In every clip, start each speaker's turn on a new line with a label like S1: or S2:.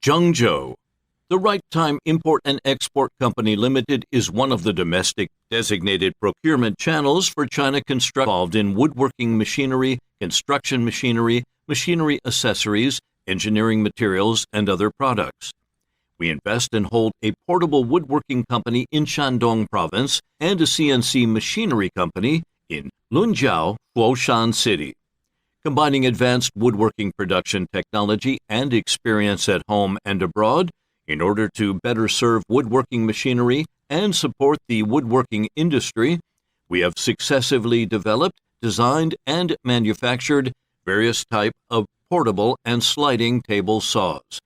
S1: Zhengzhou. The Right Time Import and Export Company Limited is one of the domestic designated procurement channels for China Construct involved in woodworking machinery, construction machinery, machinery accessories, engineering materials, and other products. We invest and hold a portable woodworking company in Shandong Province and a CNC machinery company in Lunjiao, Foshan City. Combining advanced woodworking production technology and experience at home and abroad in order to better serve woodworking machinery and support the woodworking industry, we have successively developed, designed, and manufactured various types of portable and sliding table saws.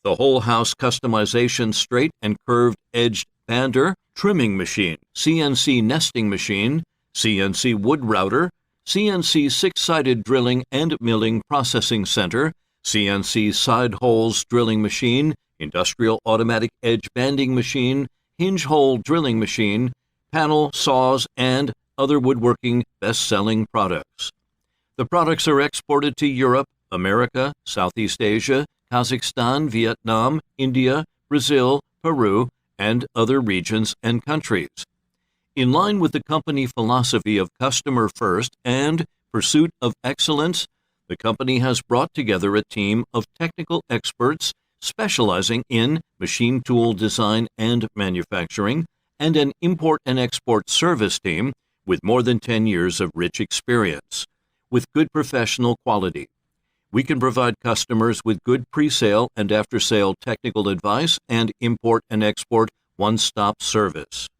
S1: The whole house customization straight and curved edged bander, trimming machine, CNC nesting machine, CNC wood router, CNC six-sided drilling and milling processing center, CNC side holes drilling machine, industrial automatic edge banding machine, hinge hole drilling machine, panel saws, and other woodworking best-selling products. The products are exported to Europe, America, Southeast Asia, Kazakhstan, Vietnam, India, Brazil, Peru, and other regions and countries. In line with the company philosophy of customer first and pursuit of excellence, the company has brought together a team of technical experts specializing in machine tool design and manufacturing, and an import and export service team with more than 10 years of rich experience, with good professional quality. We can provide customers with good pre-sale and after-sale technical advice and import and export one-stop service.